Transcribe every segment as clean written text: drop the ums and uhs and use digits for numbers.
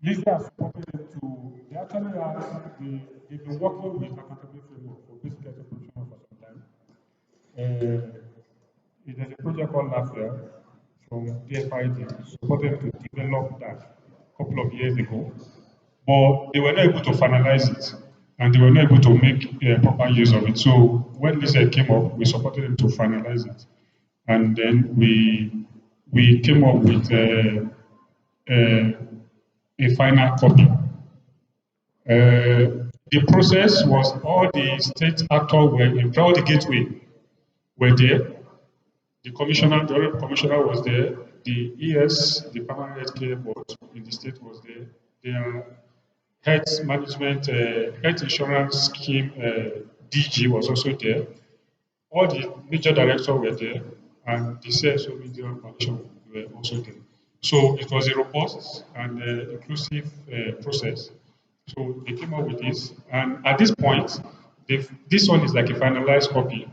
Lizzie has supported them to, they actually they've been working with accountability framework for basic health protection for some time. There's a project called LAFIA from DFID, supported to develop that a couple of years ago, but they were not able to finalize it, and they were not able to make proper use of it. So when Lizzie came up, we supported them to finalize it, and then we came up with a final copy. The process was all the state actors were in, all the gateway were there. The commissioner, the honorable commissioner was there. The ES, the permanent health care board in the state was there. Their health management, health insurance scheme, DG was also there. All the major directors were there, and the CSO media foundation were also there. So it was a robust and inclusive process. So they came up with this, and at this point, this one is like a finalized copy.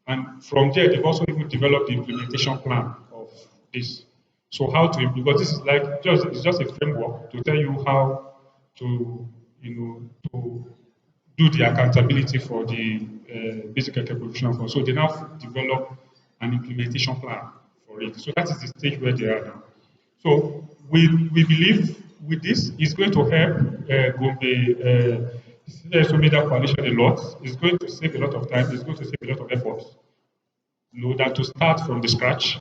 And from there, they've also even developed the implementation plan of this. So how to, because this is like it's just a framework to tell you how to, to do the accountability for the basic health provision fund. So they now develop an implementation plan for it. So that is the stage where they are now. So we believe with this, it's going to help Gombe CSO Media Coalition a lot. It's going to save a lot of time. It's going to save a lot of effort. Than to start from the scratch.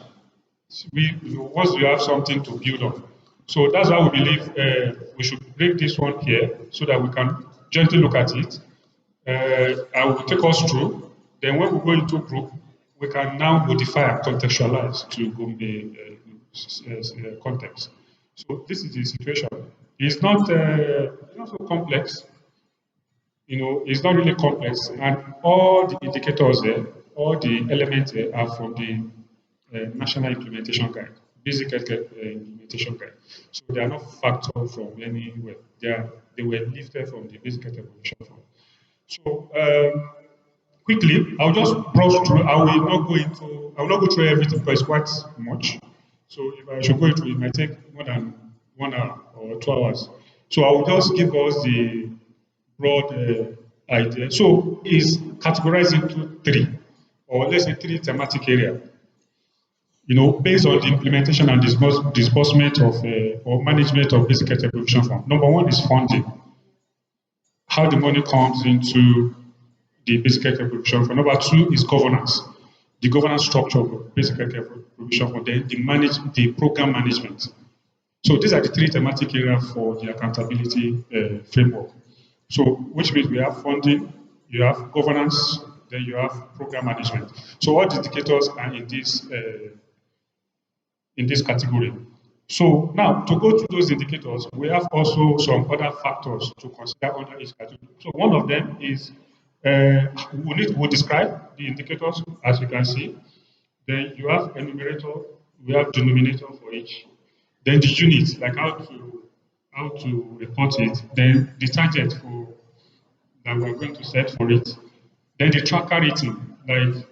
Once you have something to build on. So that's why we believe we should bring this one here so that we can gently look at it. I will take us through. Then when we go into group, we can now modify and contextualize to Gombe context. So this is the situation. It's not so complex. It's not really complex, and all the indicators there, all the elements there are from the National Implementation Guide, Basic Health Implementation Guide. So they are not factored from anywhere. They were lifted from the Basic Health Implementation Fund. So quickly, I'll just brush through. I will not go through everything because it's quite much. So if I should go into it, it might take more than 1 hour or 2 hours. So I will just give us the broad idea. So it's categorized into 3, or let's say 3 thematic areas. Based on the implementation and disbursement of or management of basic health provision fund. Number 1 is funding. How the money comes into the basic health provision fund. Number 2 is governance. The governance structure of basic health provision fund. Then the program management. So these are the 3 thematic areas for the accountability framework. So, which means we have funding, you have governance, then you have program management. So all the indicators are in this category. So now, to go through those indicators, we have also some other factors to consider under each category. So one of them is, we'll describe the indicators as you can see. Then you have enumerator, we have denominator for each. Then the units, like how to report it, then the target that we're going to set for it, then the tracker rating, like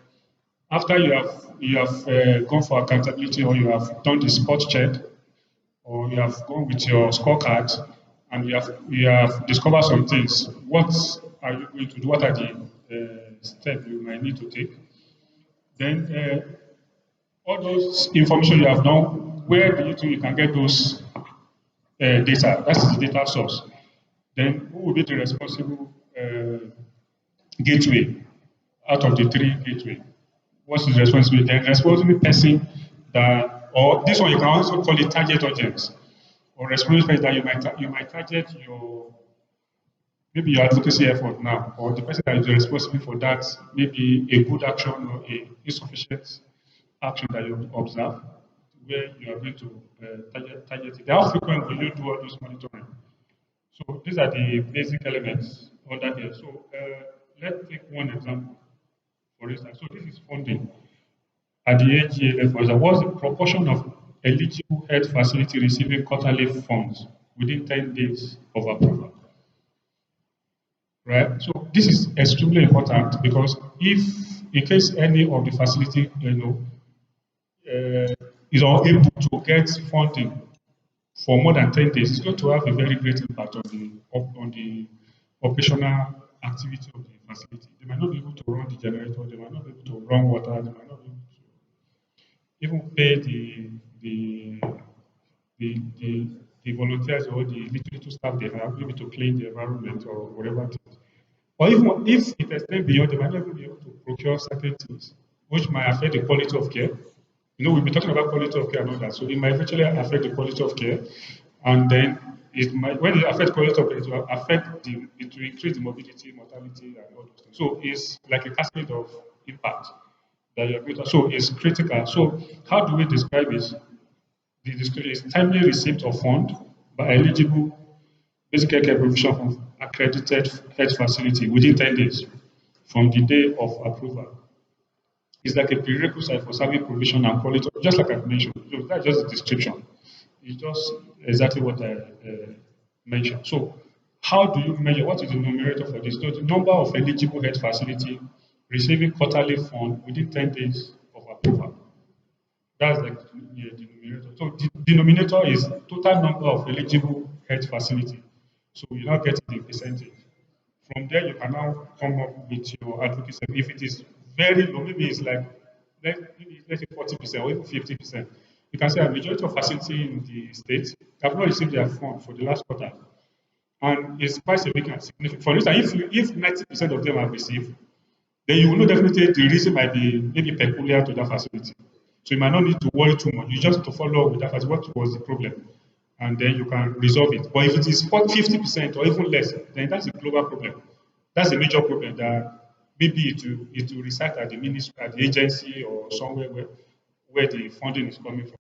after you have gone for accountability, or you have done the spot check, or you have gone with your scorecard, and you have discovered some things. What are you going to do? What are the steps you might need to take? Then all those information you have done, where do you think you can get those data? That's the data source. Then who will be the responsible gateway out of the 3 gateway? What's his responsibility? The responsible person that, or this one you can also call it target audience, or responsible person that you might target maybe your advocacy effort now, or the person that is responsible for that, maybe a good action or a insufficient action that you observe, where you are going to target it. How frequent will you do all those monitoring? So these are the basic elements under here. So let's take one example, for instance. So this is funding. At the AGA level, what's the proportion of eligible health facility receiving quarterly funds within 10 days of approval? Right? So this is extremely important, because if in case any of the facility, is unable to get funding for more than 10 days, it's going to have a very great impact on the operational activity of the facility. They might not be able to run the generator, they might not be able to run water, they might not be able to even pay the the, the, the volunteers or the little staff they have, maybe to clean the environment or whatever it is. Or even if it extends beyond, they might not even be able to procure certain things, which might affect the quality of care. You know, we've been talking about quality of care and all that, so it might eventually affect the quality of care, and then it might, when it affects quality of care, it will affect it will increase the morbidity, mortality, and all those things. So it's like a cascade of impact that you're going to. So it's critical. So how do we describe it? The description is timely receipt of fund by eligible basic care provision from accredited health facility within 10 days from the day of approval. It's like a prerequisite for serving provision and quality, just like I mentioned. So that's just the description. It's just exactly what I mentioned. So how do you measure? What is the numerator for this? So the number of eligible health facility receiving quarterly fund within 10 days of approval. That's like the numerator. So the denominator is total number of eligible health facility. So you now get the percentage. From there, you can now come up with your advocacy. If it is very low, maybe it's like maybe let's say 40% or even 50%. You can say a majority of facility in the state have not received their fund for the last quarter, and it's quite significant. For instance, if 90% of them have received, then you will know definitely the reason might be maybe peculiar to that facility. So you might not need to worry too much. You just need to follow up with that facility. What was the problem? And then you can resolve it. But if it is 50% or even less, then that's a global problem. That's a major problem that maybe it will reside at the ministry, at the agency, or somewhere where the funding is coming from.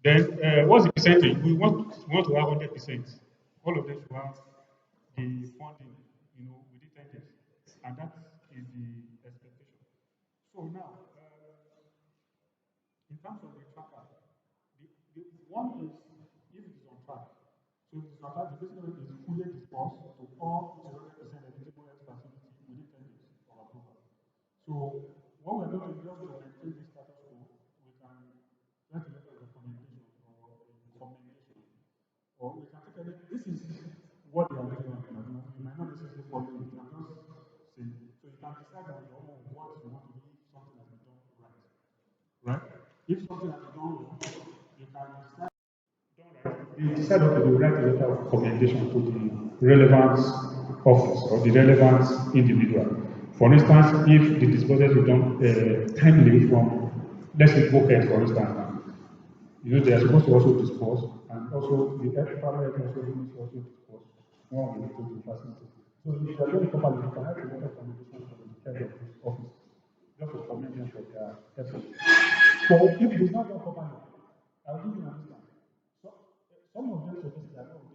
Then what's the percentage? We want to have 100%. All of them should have the funding, within 10 days. And that is the expectation. So now, in terms of the tracker, the one is if it is on track. So if it is on track, the basically is fully dispersed to all 0% eligible health facility within 10 days of approval. So what we're going to do just to maintain this status quo, we can write a letter of recommendation or recommendation. Or we can take any, this is what they are doing right now. You might not necessarily follow it. I'm just saying. So you can decide on your own what you want to do if something has been done right. Right? If something has been done wrong, you can decide done right. You decide to write a letter of recommendation to the relevant office or the relevant individual. For instance, if the disposals is done timely from, let's say, Go-Head, for instance, they are supposed to also dispose, and also the primary also needs to also dispose when we go to the facility. So if you are doing properly, you can have a letter of recommendation from the head of this office, just to commend them for their effort. So if it is not done properly, I'll give you an instance. So some of them suggest that no,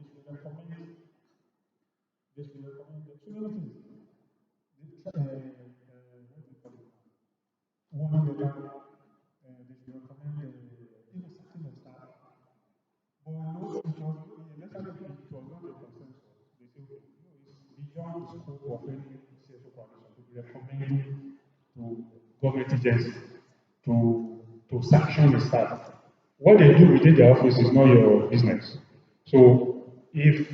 they should recommend so many things. What do you call it? One of them, they should recommend even certain of staff. But it was eventually it was not a consensus. They say, okay, it's beyond the scope of any CSO coalition to be recommending to government agencies to sanction the staff. What they do within their office is not your business. So if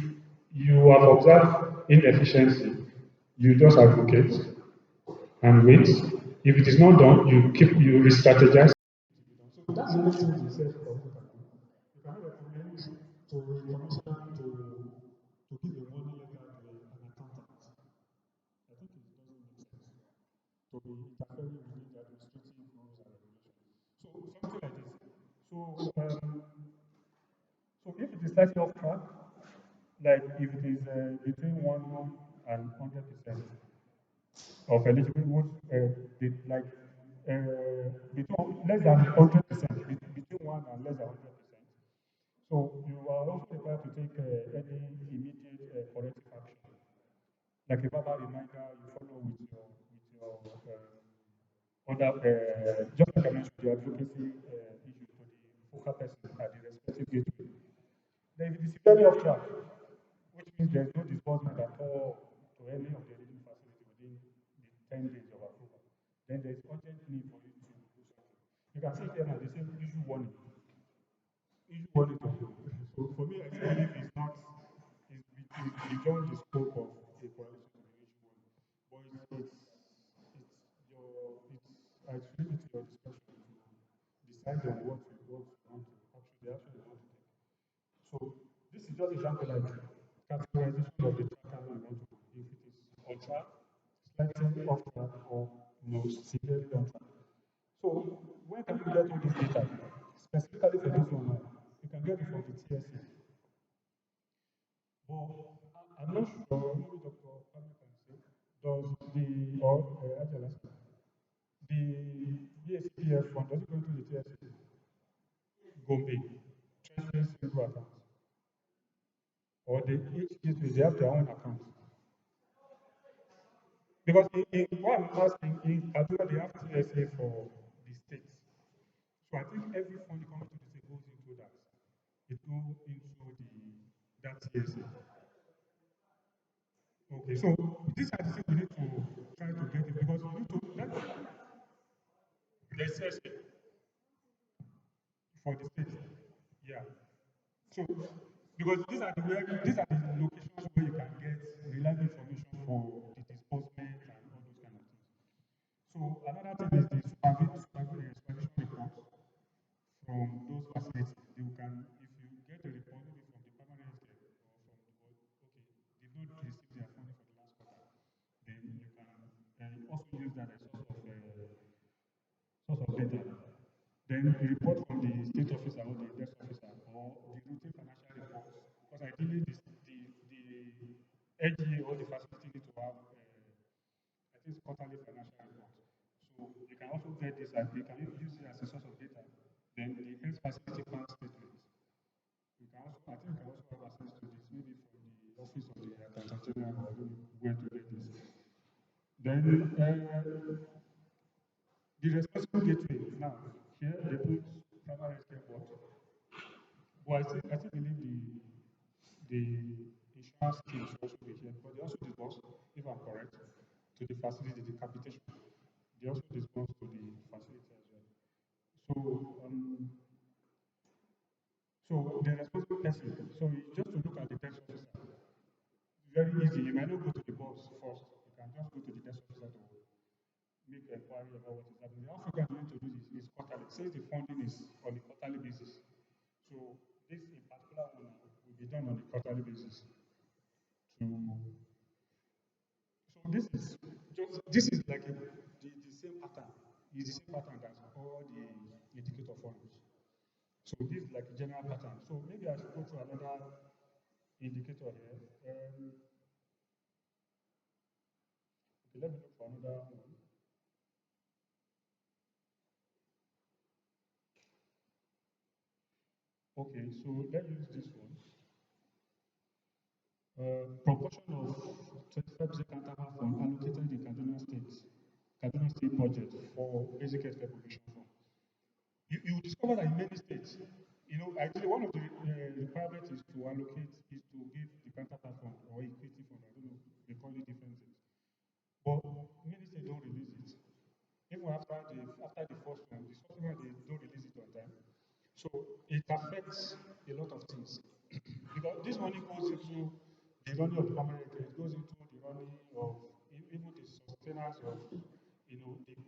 you have observed inefficiency, you just advocate and wait. If it is not done, you re-strategize. So that's the only thing we say for you can do. You cannot recommend to a commissioner to give a warning letter to an accountant. I think it doesn't make sense to be interfering within the administrative rules and regulations. So something like this. So if it is slightly off track, like if it is between 1 and 100% of eligible, like between less than 100%, between 1 and less than 100%. So you are also required to take any immediate corrective action, like a verbal reminder. You follow with your just like I mentioned, the advocacy issue to the focal person at the respective gateway. Then if it is severely off track, which means there is no disbursement at all to any of the eligible facility within the 10 days of approval, then there is urgent need for you to do something. You can see here now, they say issue warning. issue monitoring. So for me, I still believe it's not, it's beyond the scope of a coalition to be issue one. But I leave it to your discretion to decide on what you want to, actually, the action you want to take. So this is just a example like categorization of the tracker you want to do. If it is on track, slightly off track, or severely on track. So where can you get all this data? Specifically for this one now, you can get it from the TSA. But I'm not sure, maybe Dr. Kwame can say, does the, or Angela, the BHCPF fund, does it go into the TSA? Gombe, treasury single account. Or they, each gateway, they have their own account. Because what I'm asking, in Kaduna, they have TSA for the states. So I think every fund coming to the state goes into that. It goes into that TSA. Okay, so these are the things we need to try to get it because you need to let's say for the state. Yeah. So because these are the locations where you can get reliable information for the disbursement and all those kind of things. So another thing is the supervision report from those facilities. They can, if you get a report maybe from the permanent care or from the board, okay, they've not received their funding for the last quarter, then you can also use that as source of data. Then a report from the state officer or the desk officer or the routine financial reports. Because ideally, the LGA or the facility need to have, I think, quarterly financial reports. So you can also get this as, you can use it as a source of data. Then the health facility plan statements. You can also, I think you can also have access to this, maybe from the office of the accountant general or where to get this. Then the responsible gateway now, here they put primary healthcare board. But I still believe the insurance scheme should also be here because they also disburse, if I'm correct, to the facility, the capitation. They also disburse to the facility as well. So, so the responsible person, so just to look at the desk officer, very easy. You might not go to the boss first. You can just go to the desk officer to make inquiry about what is happening. The how frequent you need to do this is quarterly. Since the funding is on a quarterly basis, so this in particular one will be done on a quarterly basis. So, so this is like the same pattern. It's the same pattern as all the indicator forms. So this is like a general pattern. So maybe I should go to another indicator here. Okay, let me look for another one. Okay, so let's use this one. Proportion of 25% counterpart fund allocated in Kaduna State budget for basic healthcare provision fund. You discover that in many states, actually one of the requirements is to allocate, is to give the counterpart fund or equity fund, I don't know, they call it different things. But many states don't release it. Even after the first one, the second one, they don't release it on time. So it affects a lot of things. Because this money goes into the running of the permanent care, it goes into the running of even the sustenance of the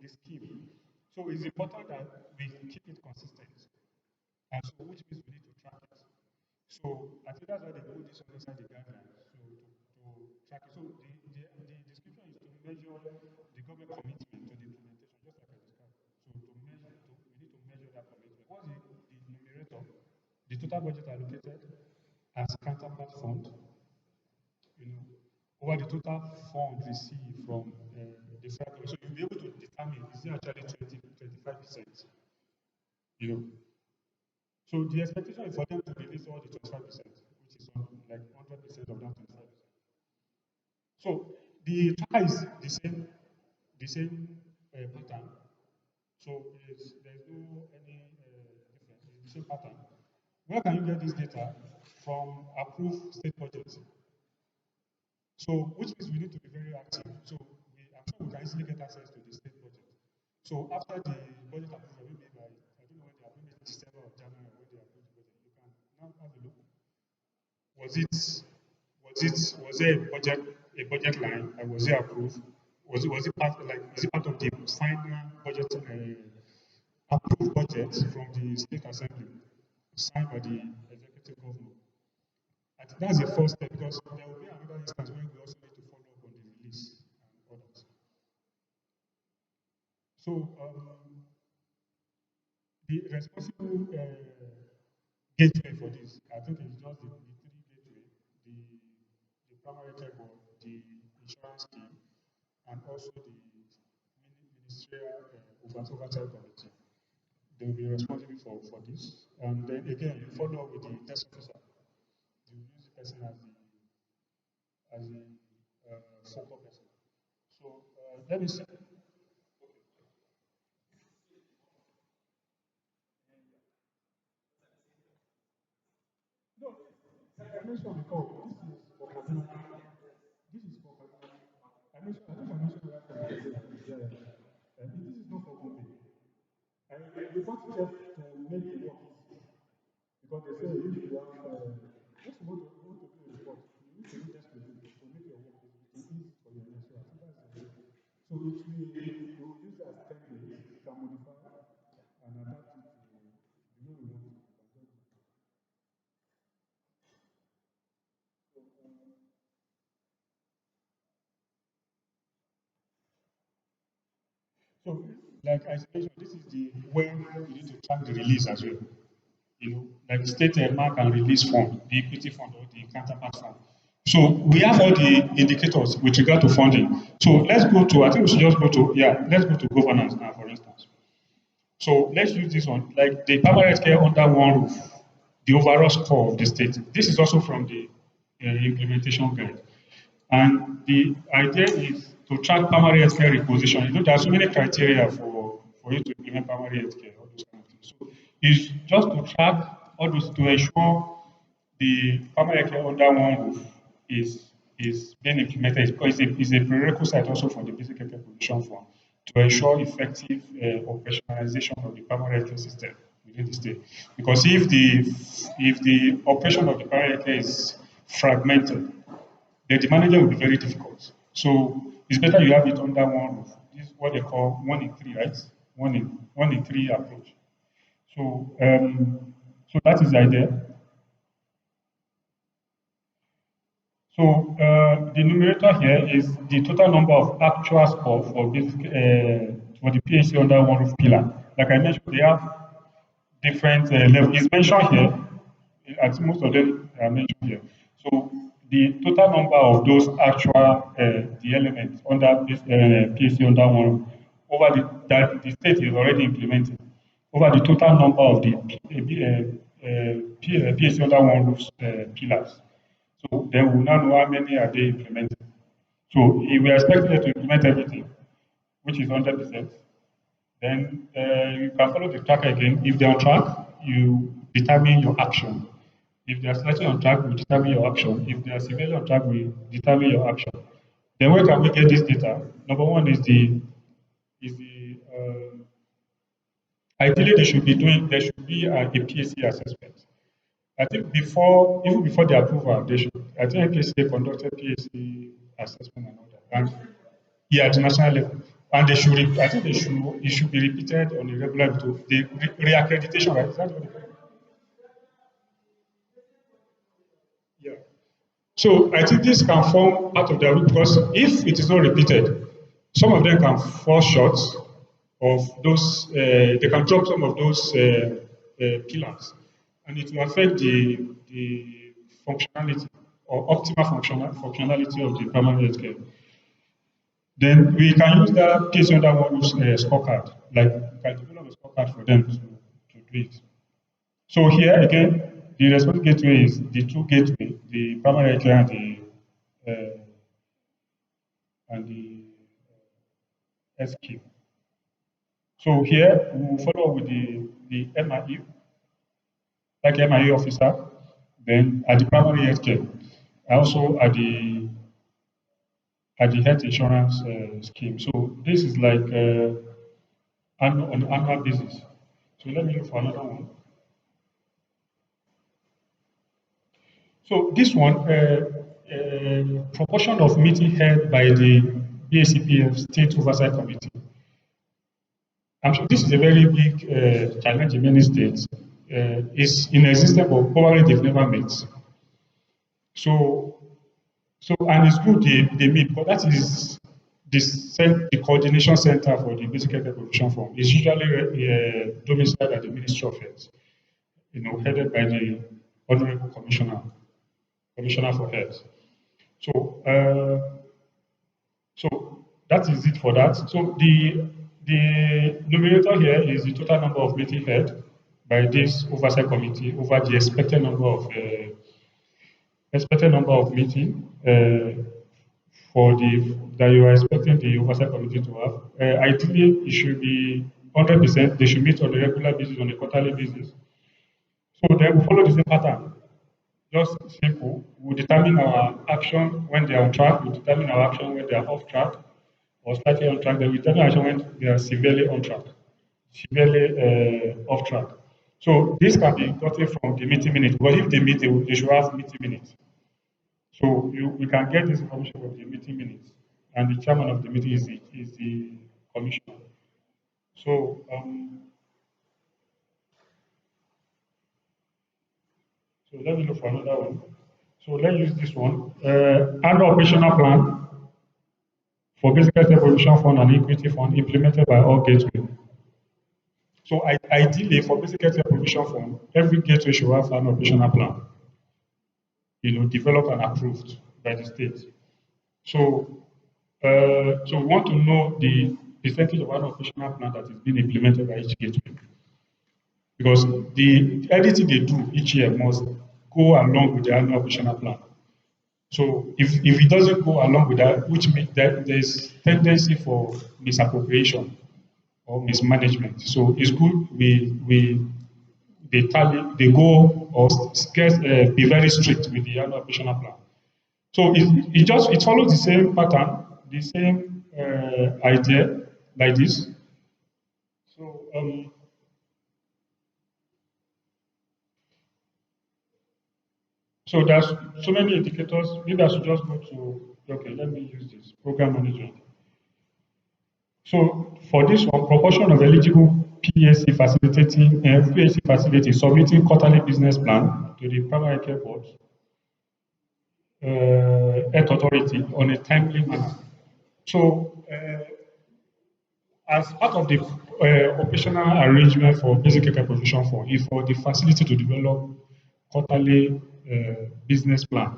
scheme. So it's important that we keep it consistent. And so which means we need to track it. So I think that's why they put this on inside the guidelines. So to track it. So the description is to measure the government commitment to the implementation, just like I described. So we need to measure that commitment. What's the numerator? The total budget allocated as counterpart fund, over the total fund received from the federal. So you'll be able to determine is it actually 25%. You know. So the expectation is for them to release all the 25%, which is like 100% of that 25%. So the tracker is the same pattern. So there's no any difference. It's the same pattern. Where can you get this data? From approved state budgets. So which means we need to be very active. So I'm sure we can easily get access to the state budget. So after the budget approval, maybe by I don't know when they approve it, December or January, when they approve the budget, Was it was there a budget line, and was it approved? Was it part, like, is it part of the final budget, approved budget from the state assembly signed by the executive governor? I think that's the first step, because there will be another instance where we also need to follow up on the release and others. So the responsible gateway for this, I think it's just the three gateway, the primary care board, the insurance scheme, and also the ministerial oversight committee. They will be responsible for this. And then again, you follow up with the test officer. You use the person as the focal person. So let me see. No, like I mentioned before, this is for Kaduna. This is for Kaduna. I think I mentioned that for yeah. This is not for Gombe. We want to just make it work easy. Because they say if you have, just want to do a report, you need to do just to make your work easy for your next. So I think that's the way. So it will use as template, you can modify and adapt it to the way we want it. So, like I mentioned, this is the where you need to track the release as well. You know, like state mark and release fund, the equity fund or the counterpart fund. So we have all the indicators with regard to funding. So let's go to, I think we should just go to, yeah, let's go to governance now, for instance. So let's use this one, like the permanent care under one roof, the overall score of the state. This is also from the implementation guide. And the idea is to track primary healthcare reposition. You know, there are so many criteria for you to implement primary healthcare, all those kind of things. So it's just to track all those to ensure the primary healthcare under one roof is being implemented, because it's a prerequisite also for the basic healthcare provision fund to ensure effective operationalization of the primary healthcare system within the state. Because if the operation of the primary healthcare is fragmented, then the manager will be very difficult. So it's better you have it under one roof. This is what they call one in three, right? One in three approach. So so that is the idea. So the numerator here is the total number of actual score for the PhD under one roof pillar. Like I mentioned, they have different levels. It's mentioned here, as most of them are mentioned here. So the total number of those actual the elements under PhD under one roof over that the state is already implementing over the total number of the PhD under one roof pillars. So then we'll now know how many are they implementing. So if we are expecting them to implement everything, which is 100%, then you can follow the track again. If they're on track, you determine your action. If they are slightly on track, we determine your action. If they are severely on track, we determine your action. Then where can we get this data? Number one is the ideally there should be a PAC assessment. I think even before the approval, I think NPSA conducted PAC assessment and all that. And yeah, at the national level. And I think it should be repeated on a regular basis. The reaccreditation, right? Is that what they call it? Yeah. So I think this can form part of their route, because if it is not repeated, some of them can fall short of those, they can drop some of those pillars, and it will affect the functionality or optimal functionality of the primary health care. Then we can use that case under one scorecard, like we can develop a scorecard for them to do it. So here again, the response gateway is the two gateway, the primary care and the SQ. So here we will follow up with the MIE, like MIE officer, then at the primary health care, also at the health insurance scheme. So this is like on an annual basis. So let me look for another one. So this one, proportion of meeting held by the BHCPF State Oversight Committee. I'm sure this is a very big challenge in many states. It's in existence, but probably they've never met. So, and it's good they meet, because that is the coordination center for the Basic Health Provision Fund. It's usually domiciled at the Ministry of Health, headed by the Honorable Commissioner for Health. So that is it for that. So the numerator here is the total number of meetings held by this oversight committee over the expected number of meetings that you are expecting the oversight committee to have. Ideally, it should be 100%. They should meet on a regular basis, on a quarterly basis. So they will follow the same pattern. Just simple. We'll determine our action when they are on track. We'll determine our action when they are off track or slightly on track. Then we determine action when they are severely on track, severely off track. So this can be gotten from the meeting minutes. But if they meet, they should have meeting minutes. So we can get this information from the meeting minutes, and the chairman of the meeting is the commissioner. So so let me look for another one. So let's use this one. Annual operational plan for Basic Health Provision Fund and Equity Fund implemented by all gateways. So ideally, for Basic Health Provision Fund, every gateway should have an operational plan, developed and approved by the state. So, so we want to know the percentage of an operational plan that is being implemented by each gateway. Because anything they do each year must go along with the annual operational plan. So if it doesn't go along with that, which means that there's tendency for misappropriation or mismanagement. So it's good they go or be very strict with the annual operational plan. So it follows the same pattern, the same idea like this. So so there's so many indicators. Maybe I should just go to, okay, let me use this, program management. So for this one, proportion of eligible PHC facilities submitting quarterly business plan to the primary care board, health authority on a timely manner. So as part of the operational arrangement for Basic Care Provision Fund is for the facility to develop quarterly business plan.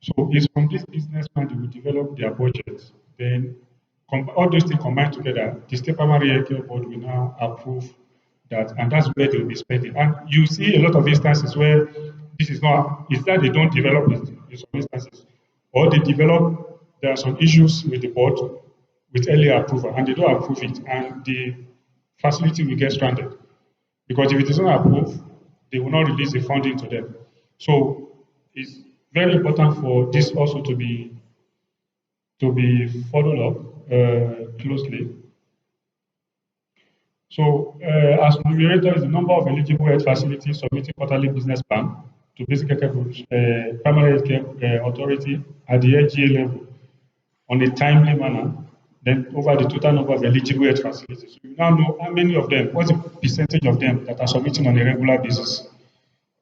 So it's from this business plan they will develop their budget. Then all those things combined together, the State Primary Care Board will now approve that, and that's where they will be spending. And you see a lot of instances where this is not, it's that they don't develop it in some instances, or they develop, there are some issues with the board with earlier approval, and they don't approve it, and the facility will get stranded. Because if it is not approved, they will not release the funding to them. So it's very important for this also to be followed up closely. So as numerator is the number of eligible health facilities submitting quarterly business plan to Basic Primary Health Care Authority at the HGA level on a timely manner, then over the total number of eligible health facilities. So you now know how many of them, what's the percentage of them that are submitting on a regular basis.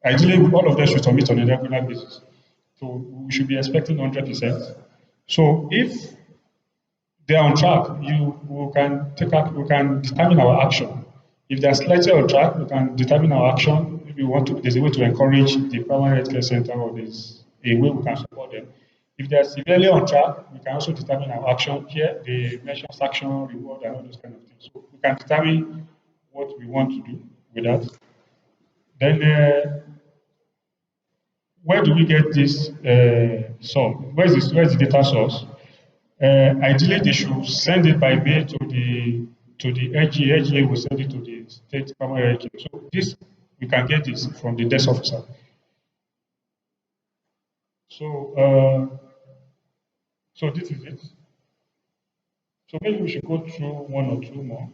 Ideally, all of them should submit on a regular basis. So we should be expecting 100%. So if they are on track, we can determine our action. If they are slightly on track, we can determine our action. If we want to, there's a way to encourage the primary health care center, or there's a way we can support them. If they are severely on track, we can also determine our action. Here, they mention action, reward, and all those kind of things. So we can determine what we want to do with that. Then, where do we get this source? Where's the data source? Ideally, they should send it by mail to the HGA. HGA will send it to the state primary HGA. So this, we can get this from the desk officer. So so this is it. So maybe we should go through one or two more.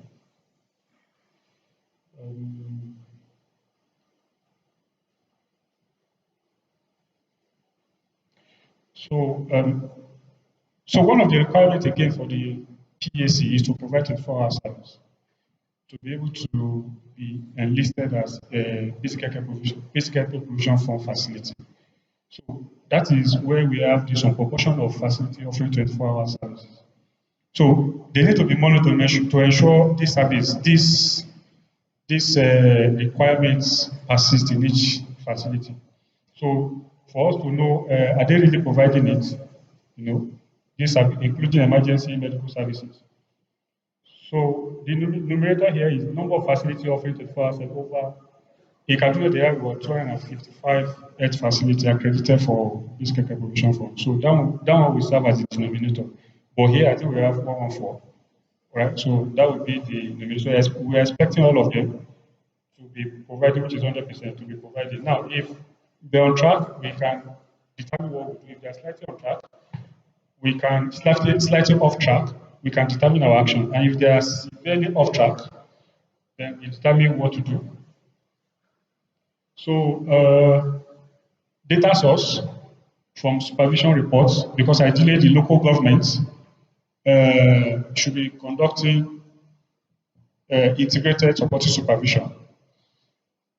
So, so one of the requirements again for the PAC is to provide 24-hour service to be able to be enlisted as a basic care provision fund facility. So that is where we have this proportion of facility offering 24-hour services. So they need to be monitored to ensure this service, these requirements persist in each facility. So for us to know, are they really providing it? You know, this including emergency medical services. So the numerator here is number of facility offering 24 hours and over. In Kaduna, they have about 255 health facilities accredited for this care provision fund. So that one will serve as the denominator. But here, I think we have 114, right? So that would be the denominator. So we are expecting all of them to be provided, which is 100% to be provided. Now, if they're on track, we can determine what we do. If they're slightly on track, we can slightly off track, we can determine our action. And if they are severely off track, then we determine what to do. So data source from supervision reports, because ideally the local governments should be conducting integrated supportive supervision.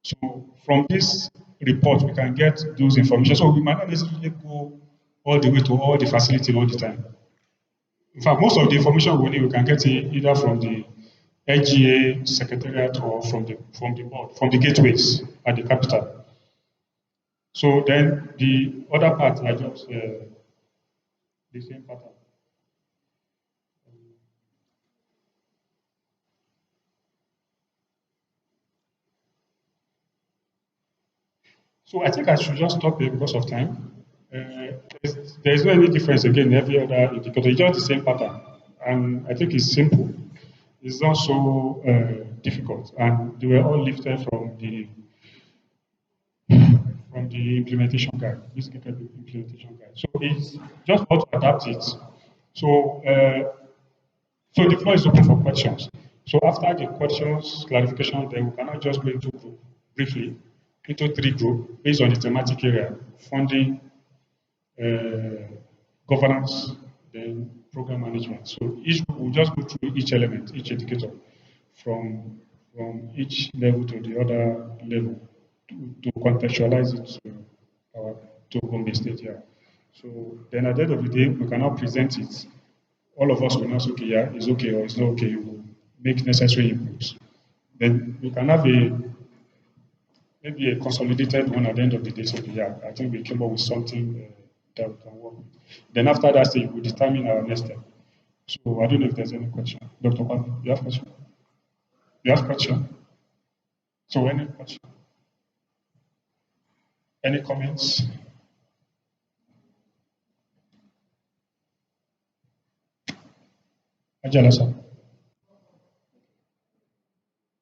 So from this report, we can get those information. So we might not necessarily go all the way to all the facilities all the time. In fact, most of the information we need, we can get it either from the LGA secretariat or from the board, from the gateways at the capital. So then the other parts are just the same pattern. So I think I should just stop here because of time. There's no any difference again in every other indicator. It's just the same pattern, and I think it's simple. It's not so difficult, and they were all lifted from the implementation guide, this implementation guide. So it's just how to adapt it. So so the floor is open for questions. So after the questions, clarification, then we cannot just go into group briefly into 3 groups based on the thematic area: funding, governance, then program management. So each group will just go through each element, each indicator, from each level to the other level to contextualize it to Gombe State here. So then at the end of the day, we cannot present it. All of us will not say, okay, yeah, it's okay or it's not okay. You will make necessary inputs. Then we can have maybe a consolidated one at the end of the day. So yeah, I think we came up with something that we can work with. Then after that stage, we determine our next step. So I don't know if there's any question. Dr. Pan, you have question? You have question? So any question? Any comments? Ajala, sir.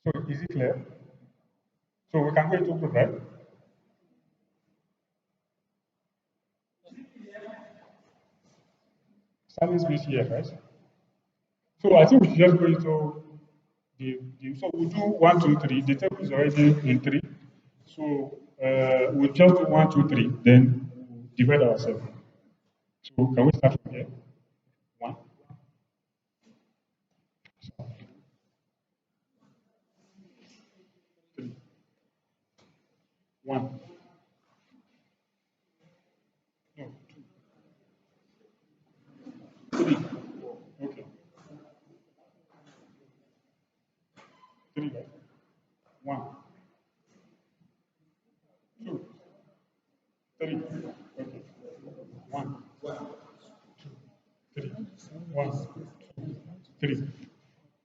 So is it clear? So we can go into group, right? Service BCF, right? So I think we should just go into so we'll do 1, 2, 3. The table is already in 3. So we'll just do 1, 2, 3, then we'll divide ourselves. So can we start from here? 1. 3. 1. No, 2. 3. Okay. 3, right? 1. 2. 3. Okay. 1. 2. 3. 1. 2. 3.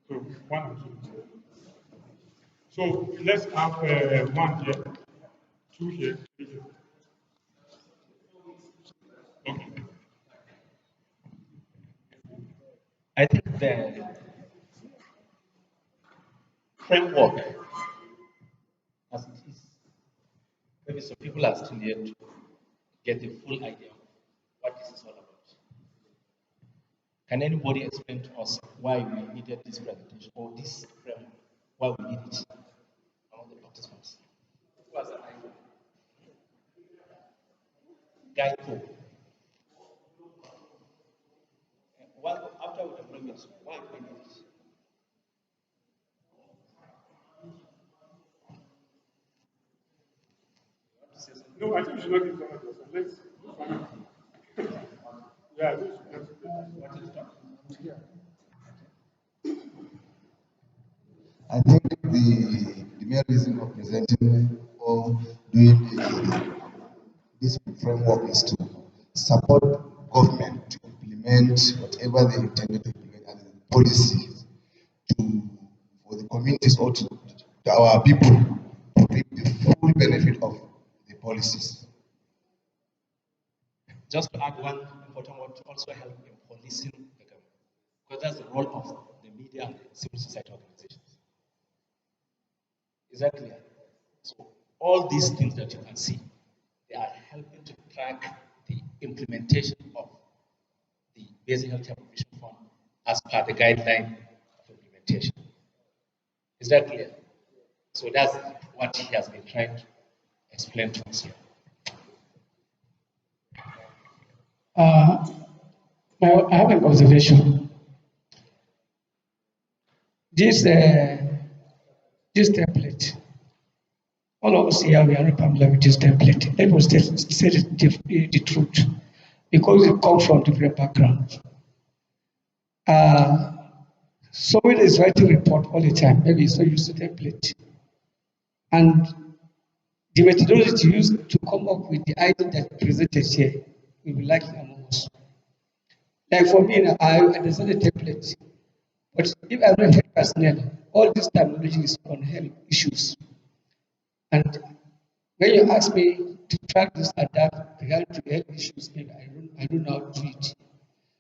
So 1 and 2. So let's have 1 here, 2 here, 3 here. Okay. I think the framework as it is, maybe some people are still yet to get the full idea of what this is all about. Can anybody explain to us why we needed this presentation or this framework? Why we need it among the participants? Guide code. government, why we need it. No, I think you should not give someone else. Let's. Yeah, this I think the main reason of presenting or doing this framework is to support government to implement whatever they intended to implement as policies to for the communities or to our people to reap the full benefit of the policies. Just to add one important word to also help in policing the government, because that's the role of the media and the civil society organizations. Is that clear? So all these things that you can see, they are helping to track the implementation of the Basic Healthcare Provision Fund as per the guideline of implementation. Is that clear? So that's what he has been trying to explain to us here. I have an observation. This this template, all of us here we are not familiar with this template. Let us say the truth, because it comes from different backgrounds. Somebody is writing report all the time. Maybe so use the template, and the methodology used to come up with the idea that presented here will be lacking among us. Like for me, I understand the template, but if I'm not health personnel, all this terminology is on health issues. And when you ask me to track this and that regarding to health issues, maybe I don't know how to do it.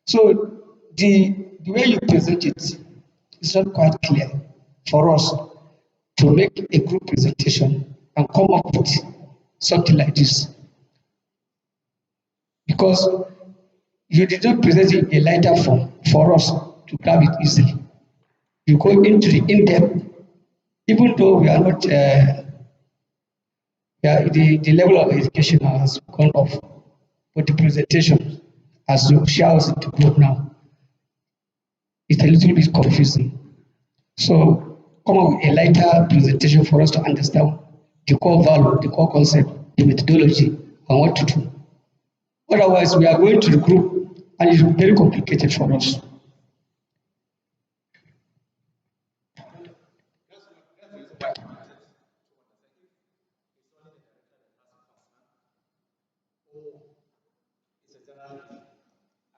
So the way you present it is not quite clear for us to make a group presentation and come up with something like this. Because you did not present it in a lighter form for us to grab it easily. You go into the in-depth, even though we are not, the level of education has gone off, but the presentation, as you share us into group now, it's a little bit confusing. So come up with a lighter presentation for us to understand the core value, the core concept, the methodology, and what to do. Otherwise, we are going to the group and it's very complicated for us.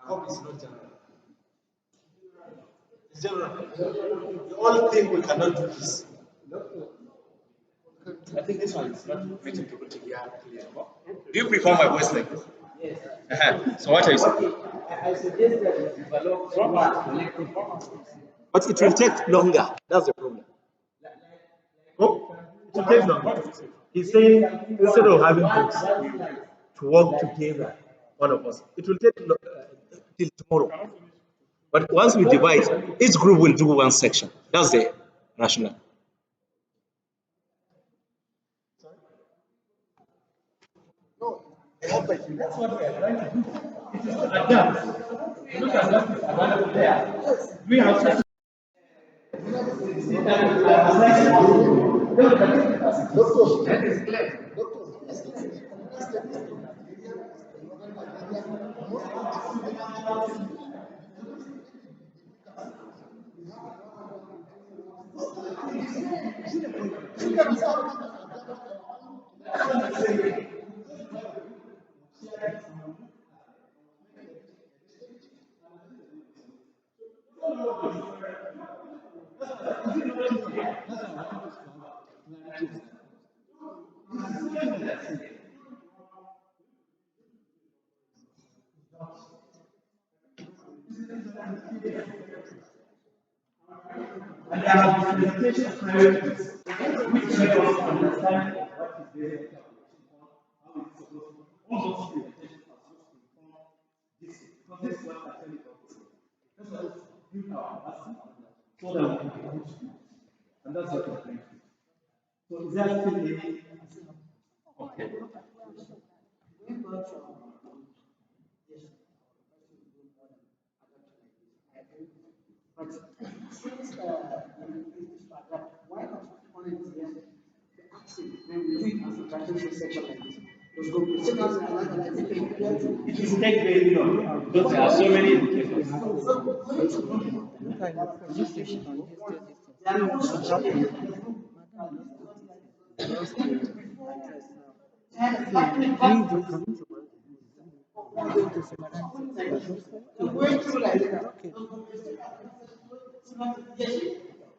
I hope it's not general. It's general. You all think we cannot do this. I think this one is not making people to hear clear. Do you prefer my voice like this? Yes. So what are you saying? I suggest that you develop one collective. But it will take longer. That's the problem. Oh, it will take longer. He's saying instead of having groups to work together, all of us, it will take till tomorrow. But once we divide, each group will do one section. That's the rationale. That's what we are trying to do. It is to adapt. Look at what is available there. We have to. And there are implementation priorities which make us understand what is there, how it's supposed to be. All those implementations are supposed to inform this, because this is what I tell you about this. That's why we build our capacity so that we can be able to do it. And that's what we're trying to do. So is there still any? Okay. But since it's like why not volunteer the action when we do it as a graduate section like this? Because Gombe State has it will take very long because there are so many indicators. Going through like that. Yes,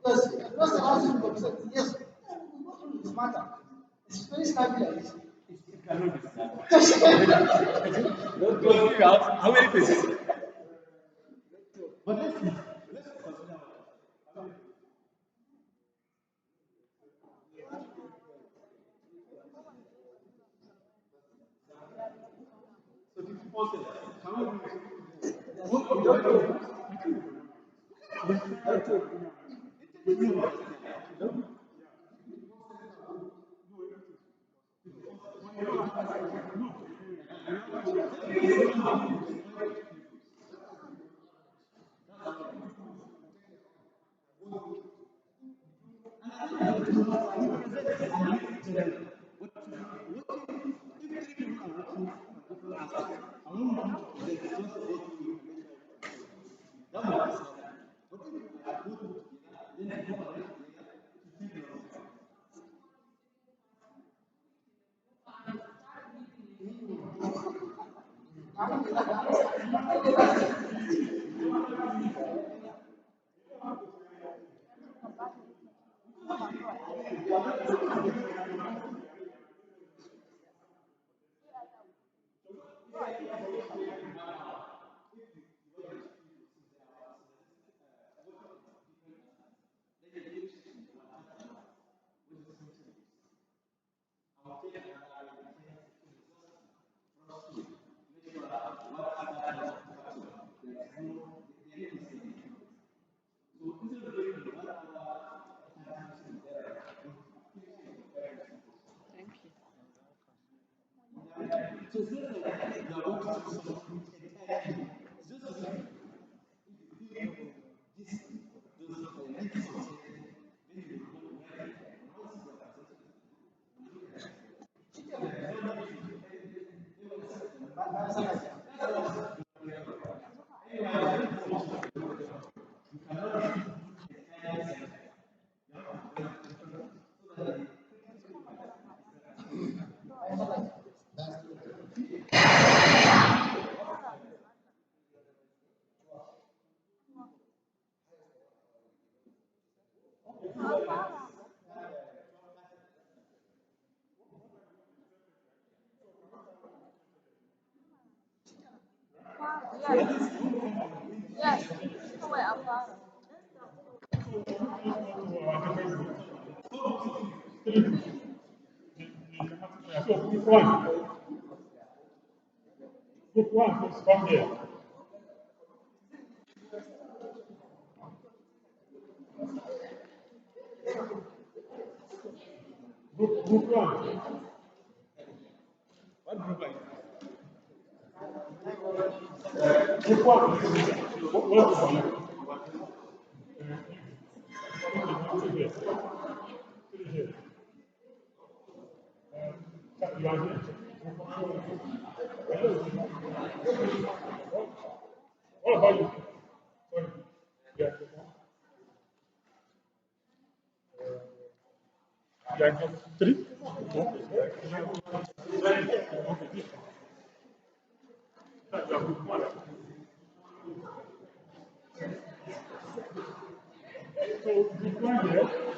because the housing concept, yes, it's matter. It's very stable like this. It cannot be done. Don't figure out how many places. But let's see. Let's consider. So 54 can we Yes. Yes. So group one, please come here. Group one. what group are you? Group one, please. What group are you? You are here. What about you? Sorry. Yeah. You are group three? Okay. You are group one. So group one here.